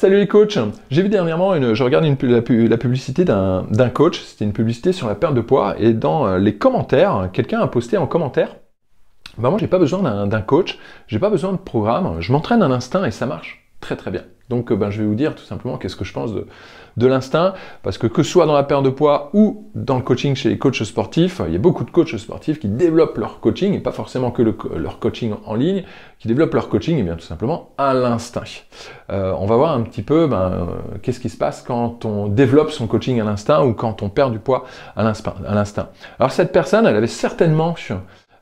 Salut les coachs. J'ai vu dernièrement, je regarde la publicité d'un coach, c'était une publicité sur la perte de poids, et dans les commentaires, quelqu'un a posté en commentaire, bah moi j'ai pas besoin d'un coach, j'ai pas besoin de programme, je m'entraîne à l'instinct et ça marche très très bien. Donc je vais vous dire tout simplement qu'est-ce que je pense de l'instinct, parce que ce soit dans la perte de poids ou dans le coaching chez les coachs sportifs, il y a beaucoup de coachs sportifs qui développent leur coaching, et pas forcément que leur coaching en ligne, qui développent leur coaching et bien tout simplement à l'instinct. On va voir un petit peu qu'est-ce qui se passe quand on développe son coaching à l'instinct ou quand on perd du poids à l'instinct. Alors cette personne, elle avait certainement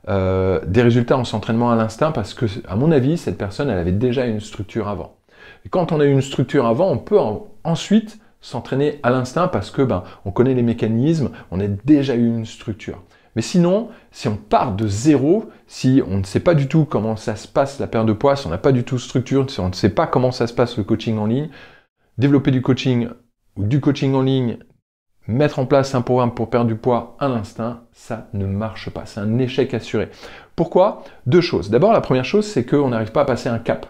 des résultats en s'entraînement à l'instinct parce que, à mon avis, cette personne, elle avait déjà une structure avant. Et quand on a une structure avant, on peut ensuite s'entraîner à l'instinct parce que on connaît les mécanismes, on a déjà eu une structure. Mais sinon, si on part de zéro, si on ne sait pas du tout comment ça se passe la perte de poids, si on n'a pas du tout de structure, si on ne sait pas comment ça se passe le coaching en ligne, développer du coaching ou du coaching en ligne, mettre en place un programme pour perdre du poids à l'instinct, ça ne marche pas. C'est un échec assuré. Pourquoi? Deux choses. D'abord, la première chose, c'est qu'on n'arrive pas à passer un cap.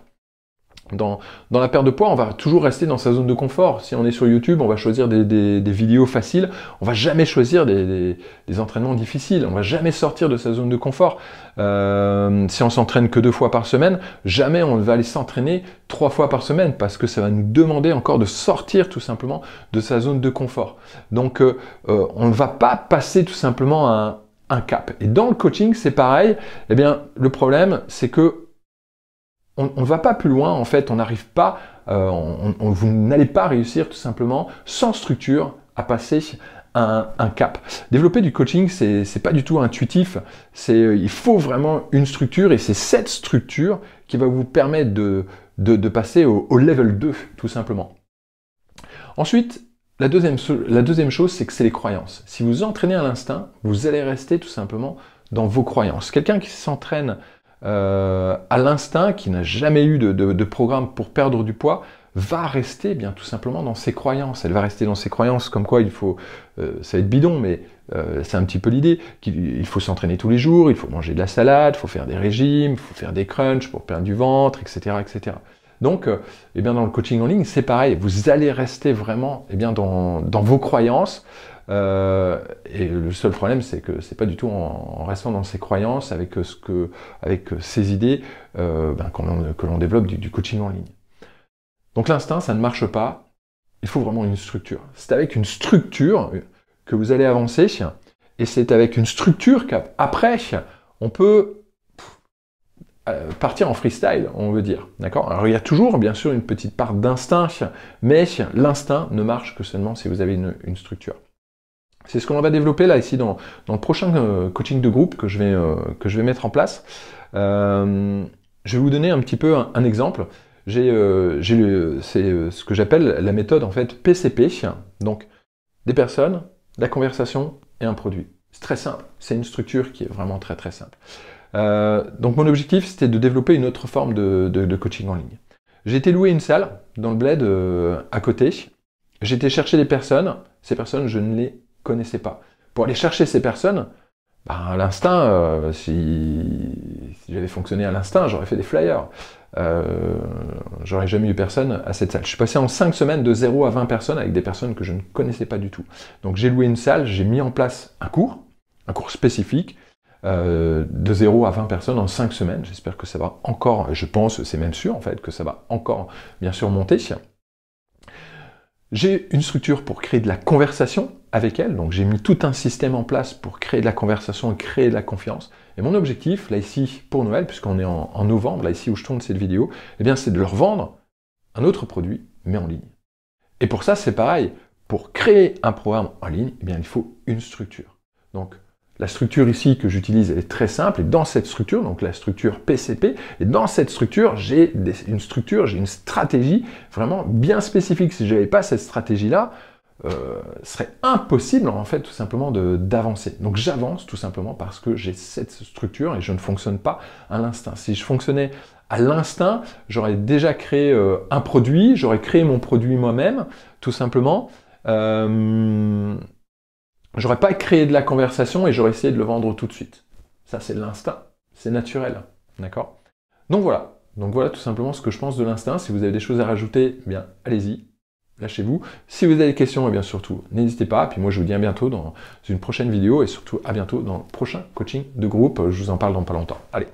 Dans la perte de poids, on va toujours rester dans sa zone de confort. Si on est sur YouTube, on va choisir des vidéos faciles. On va jamais choisir des entraînements difficiles. On va jamais sortir de sa zone de confort. Si on s'entraîne que 2 fois par semaine, jamais on va aller s'entraîner 3 fois par semaine parce que ça va nous demander encore de sortir tout simplement de sa zone de confort. Donc, on ne va pas passer tout simplement un cap. Et dans le coaching, c'est pareil. Eh bien, le problème, c'est que on ne va pas plus loin, en fait, on n'arrive pas, vous n'allez pas réussir tout simplement, sans structure, à passer un cap. Développer du coaching, c'est pas du tout intuitif, il faut vraiment une structure, et c'est cette structure qui va vous permettre de passer au level 2, tout simplement. Ensuite, la deuxième chose, c'est que c'est les croyances. Si vous entraînez à l'instinct, vous allez rester tout simplement dans vos croyances. Quelqu'un qui s'entraîne à l'instinct, qui n'a jamais eu de programme pour perdre du poids, va rester bien tout simplement dans ses croyances. Elle va rester dans ses croyances comme quoi il faut, ça va être bidon, mais c'est un petit peu l'idée, qu'il faut s'entraîner tous les jours, il faut manger de la salade, il faut faire des régimes, il faut faire des crunchs pour perdre du ventre, etc. etc. Donc, eh bien, dans le coaching en ligne, c'est pareil, vous allez rester vraiment dans vos croyances. Et le seul problème, c'est que c'est pas du tout en restant dans ses croyances, avec ses idées, que l'on développe du coaching en ligne. Donc l'instinct, ça ne marche pas. Il faut vraiment une structure. C'est avec une structure que vous allez avancer, et c'est avec une structure qu'après, on peut partir en freestyle, on veut dire. D'accord? Alors il y a toujours, bien sûr, une petite part d'instinct, mais l'instinct ne marche que seulement si vous avez une structure. C'est ce qu'on va développer là ici dans le prochain coaching de groupe que je vais mettre en place. Je vais vous donner un petit peu un exemple. C'est ce que j'appelle la méthode en fait PCP. Donc des personnes, la conversation et un produit. C'est très simple. C'est une structure qui est vraiment très très simple. Donc mon objectif, c'était de développer une autre forme de coaching en ligne. J'ai été louer une salle dans le bled à côté. J'ai été chercher des personnes. Ces personnes, je ne les connaissais pas. Pour aller chercher ces personnes, à l'instinct, si j'avais fonctionné à l'instinct, j'aurais fait des flyers. J'aurais jamais eu personne à cette salle. Je suis passé en 5 semaines de 0 à 20 personnes avec des personnes que je ne connaissais pas du tout. Donc j'ai loué une salle, j'ai mis en place un cours spécifique, de 0 à 20 personnes en 5 semaines. J'espère que ça va encore, je pense, c'est même sûr en fait, que ça va encore bien sûr monter. J'ai une structure pour créer de la conversation avec elle, donc j'ai mis tout un système en place pour créer de la conversation et créer de la confiance. Et mon objectif, là ici, pour Noël, puisqu'on est en novembre, là ici où je tourne cette vidéo, eh bien c'est de leur vendre un autre produit, mais en ligne. Et pour ça, c'est pareil. Pour créer un programme en ligne, eh bien il faut une structure. Donc, la structure ici que j'utilise, elle est très simple, et dans cette structure, donc la structure PCP, et dans cette structure, j'ai une stratégie vraiment bien spécifique. Si je n'avais pas cette stratégie-là, ce serait impossible en fait tout simplement d'avancer. Donc j'avance tout simplement parce que j'ai cette structure et je ne fonctionne pas à l'instinct. Si je fonctionnais à l'instinct, j'aurais déjà créé un produit, j'aurais créé mon produit moi-même, tout simplement. J'aurais pas créé de la conversation et j'aurais essayé de le vendre tout de suite. Ça, c'est l'instinct. C'est naturel. D'accord? Donc voilà. Donc voilà tout simplement ce que je pense de l'instinct. Si vous avez des choses à rajouter, eh bien allez-y, lâchez-vous. Si vous avez des questions, eh bien surtout, n'hésitez pas. Puis moi je vous dis à bientôt dans une prochaine vidéo et surtout à bientôt dans le prochain coaching de groupe. Je vous en parle dans pas longtemps. Allez.